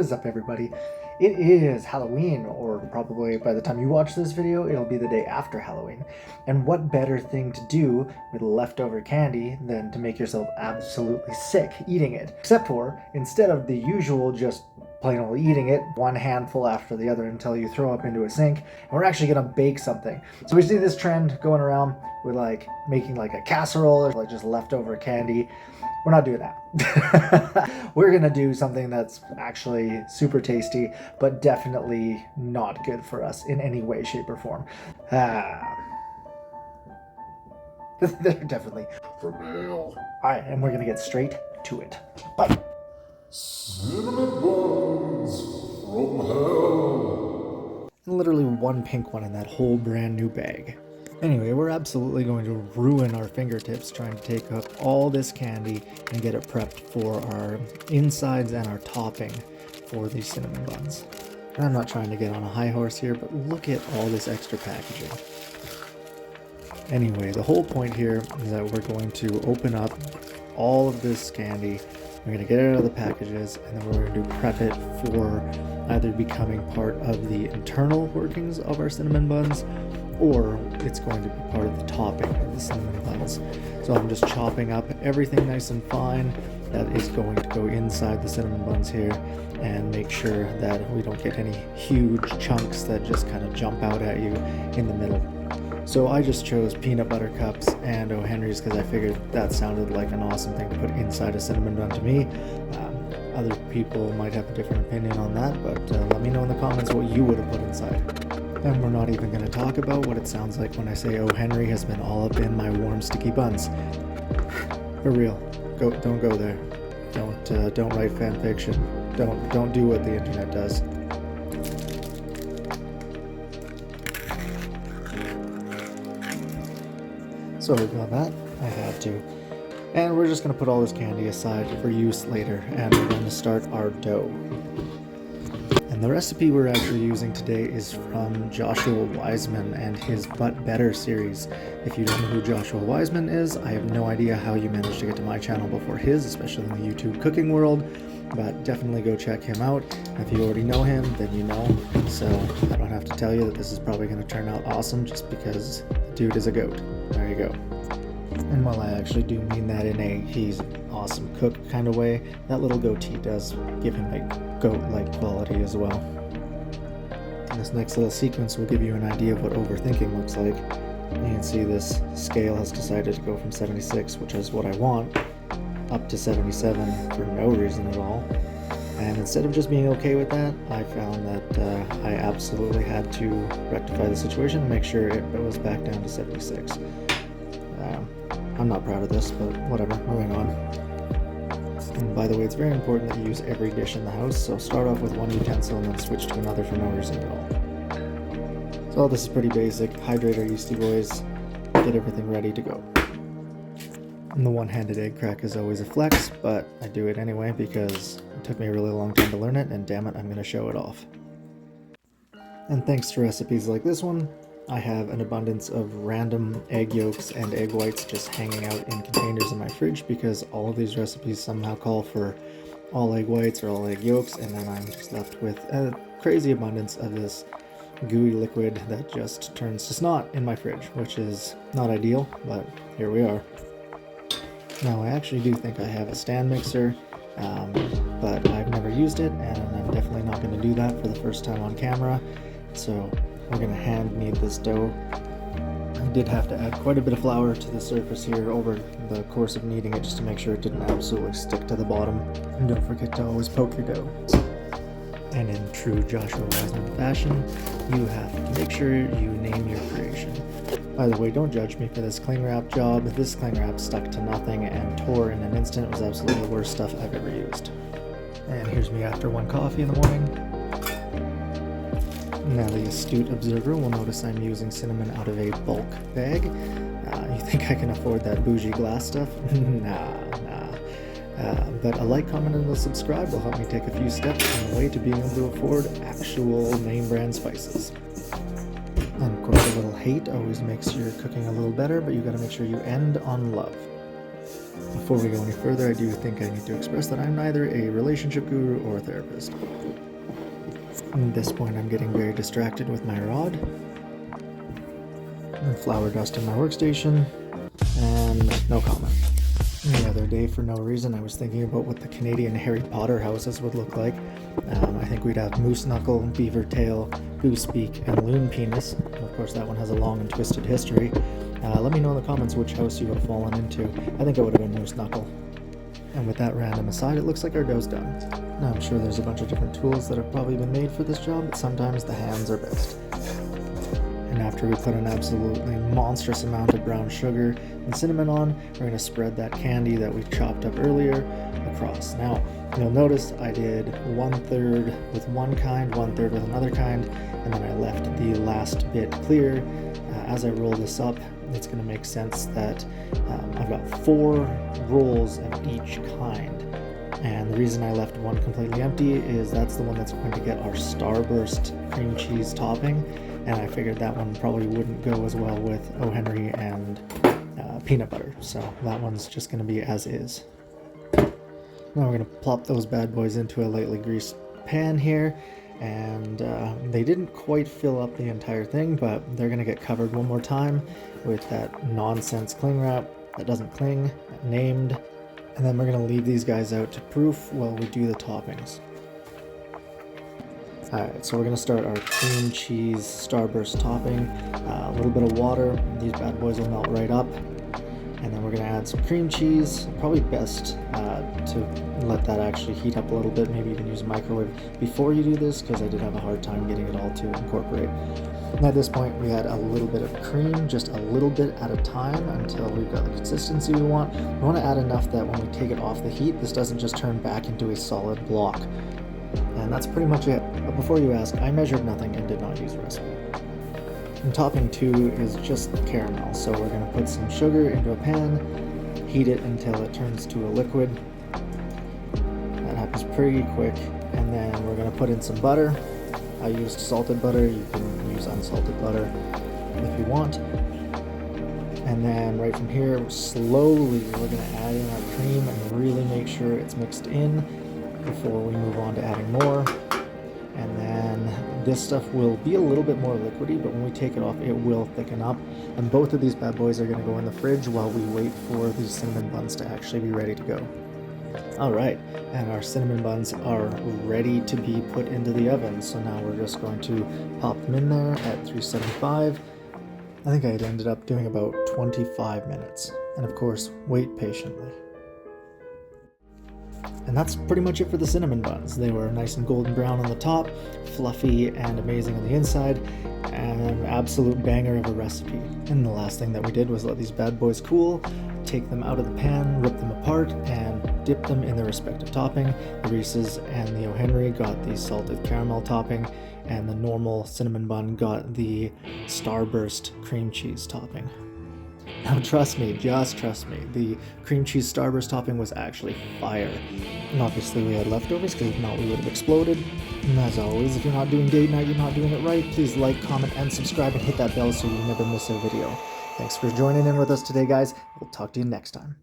is up, everybody? It is Halloween, or probably by the time you watch this video, it'll be the day after Halloween. And what better thing to do with leftover candy than to make yourself absolutely sick eating it? Except for, instead of the usual just plain old eating it, one handful after the other until you throw up into a sink, and we're actually gonna bake something. So we see this trend going around with like making like a casserole or like just leftover candy. We're not doing that. We're gonna do something that's actually super tasty, but definitely not good for us in any way, shape, or form. They're definitely from hell. Alright, and we're gonna get straight to it. Bye. Cinnamon buns from hell. And literally one pink one in that whole brand new bag. Anyway, we're absolutely going to ruin our fingertips trying to take up all this candy and get it prepped for our insides and our topping for these cinnamon buns. And I'm not trying to get on a high horse here, but look at all this extra packaging. Anyway, the whole point here is that we're going to open up all of this candy. We're going to get it out of the packages, and then we're going to prep it for either becoming part of the internal workings of our cinnamon buns, or it's going to be part of the topping of the cinnamon buns. So I'm just chopping up everything nice and fine that is going to go inside the cinnamon buns here, and make sure that we don't get any huge chunks that just kind of jump out at you in the middle. So I just chose peanut butter cups and O. Henry's because I figured that sounded like an awesome thing to put inside a cinnamon bun to me. Other people might have a different opinion on that, but let me know in the comments what you would have put inside. And we're not even going to talk about what it sounds like when I say O. Henry has been all up in my warm sticky buns. For real, don't go there. Don't write fan fiction. Don't do what the internet does. Sorry about that, I had to. And we're just going to put all this candy aside for use later, and we're going to start our dough. And the recipe we're actually using today is from Joshua Wiseman and his But Better series. If you don't know who Joshua Wiseman is, I have no idea how you managed to get to my channel before his, especially in the YouTube cooking world, but definitely go check him out. If you already know him, then you know, so I don't have to tell you that this is probably going to turn out awesome just because the dude is a goat. There you go. And while I actually do mean that in a he's an awesome cook kind of way, that little goatee does give him a goat-like quality as well. And this next little sequence will give you an idea of what overthinking looks like. You can see this scale has decided to go from 76, which is what I want, up to 77 for no reason at all. And instead of just being okay with that, I found that I absolutely had to rectify the situation and make sure it goes back down to 76. I'm not proud of this, but whatever, moving on. And by the way, it's very important that you use every dish in the house, so start off with one utensil and then switch to another for no reason at all. So this is pretty basic. Hydrate our yeasty boys, get everything ready to go. And the one-handed egg crack is always a flex, but I do it anyway because it took me a really long time to learn it, and damn it, I'm going to show it off. And thanks to recipes like this one, I have an abundance of random egg yolks and egg whites just hanging out in containers in my fridge because all of these recipes somehow call for all egg whites or all egg yolks, and then I'm just left with a crazy abundance of this gooey liquid that just turns to snot in my fridge, which is not ideal, but here we are. Now I actually do think I have a stand mixer, but I've never used it, and I'm definitely not going to do that for the first time on camera, so we're going to hand knead this dough. I did have to add quite a bit of flour to the surface here over the course of kneading it just to make sure it didn't absolutely stick to the bottom. And don't forget to always poke your dough. And in true Joshua Wiseman fashion, you have to make sure you name your creation. By the way, don't judge me for this cling wrap job. This cling wrap stuck to nothing and tore in an instant. It was absolutely the worst stuff I've ever used. And here's me after one coffee in the morning. Now the astute observer will notice I'm using cinnamon out of a bulk bag. You think I can afford that bougie glass stuff? Nah. But a like, comment, and a subscribe will help me take a few steps on the way to being able to afford actual name brand spices. And of course, a little hate always makes your cooking a little better, but you gotta make sure you end on love. Before we go any further, I do think I need to express that I'm neither a relationship guru or a therapist. At this point, I'm getting very distracted with my rod, and flour dust in my workstation, and no comment. The other day, for no reason, I was thinking about what the Canadian Harry Potter houses would look like. I think we'd have Moose Knuckle, Beaver Tail, Goose Beak, and Loon Penis. Of course, that one has a long and twisted history. Let me know in the comments which house you would have fallen into. I think it would have been Moose Knuckle. And with that random aside, it looks like our dough's done. Now, I'm sure there's a bunch of different tools that have probably been made for this job, but sometimes the hands are best. And after we put an absolutely monstrous amount of brown sugar and cinnamon on, we're going to spread that candy that we chopped up earlier across. Now, you'll notice I did 1/3 with one kind, 1/3 with another kind, and then I left the last bit clear. As I roll this up, it's going to make sense that I've got 4 rolls of each kind. And the reason I left one completely empty is that's the one that's going to get our Starburst Cream-cheese topping. And I figured that one probably wouldn't go as well with O. Henry and peanut butter. So that one's just going to be as is. Now we're going to plop those bad boys into a lightly greased pan here. And they didn't quite fill up the entire thing, but they're going to get covered one more time with that nonsense cling wrap that doesn't cling, named. And then we're going to leave these guys out to proof while we do the toppings. Alright, so we're going to start our cream cheese starburst topping. A little bit of water, these bad boys will melt right up. And then we're going to add some cream cheese. Probably best to let that actually heat up a little bit. Maybe even use a microwave before you do this, because I did have a hard time getting it all to incorporate. And at this point, we add a little bit of cream, just a little bit at a time until we've got the consistency we want. We want to add enough that when we take it off the heat, this doesn't just turn back into a solid block. And that's pretty much it. But before you ask, I measured nothing and did not use a recipe. And topping 2 is just caramel. So we're going to put some sugar into a pan, heat it until it turns to a liquid. That happens pretty quick. And then we're going to put in some butter. I used salted butter. You can use unsalted butter if you want. And then right from here, slowly we're going to add in our cream and really make sure it's mixed in before we move on to adding more. And then this stuff will be a little bit more liquidy, but when we take it off, it will thicken up. And both of these bad boys are going to go in the fridge while we wait for these cinnamon buns to actually be ready to go. Alright, and our cinnamon buns are ready to be put into the oven. So now we're just going to pop them in there at 375. I think I had ended up doing about 25 minutes. And of course, wait patiently. And that's pretty much it for the cinnamon buns. They were nice and golden brown on the top, fluffy and amazing on the inside, and an absolute banger of a recipe. And the last thing that we did was let these bad boys cool, take them out of the pan, rip them apart, and dip them in their respective topping. The Reese's and the O. Henry got the salted caramel topping, and the normal cinnamon bun got the Starburst cream cheese topping. Now trust me, just trust me, the cream cheese Starburst topping was actually fire. And obviously we had leftovers, because if not we would have exploded. And as always, if you're not doing date night, you're not doing it right, please like, comment, and subscribe, and hit that bell so you never miss a video. Thanks for joining in with us today, guys. We'll talk to you next time.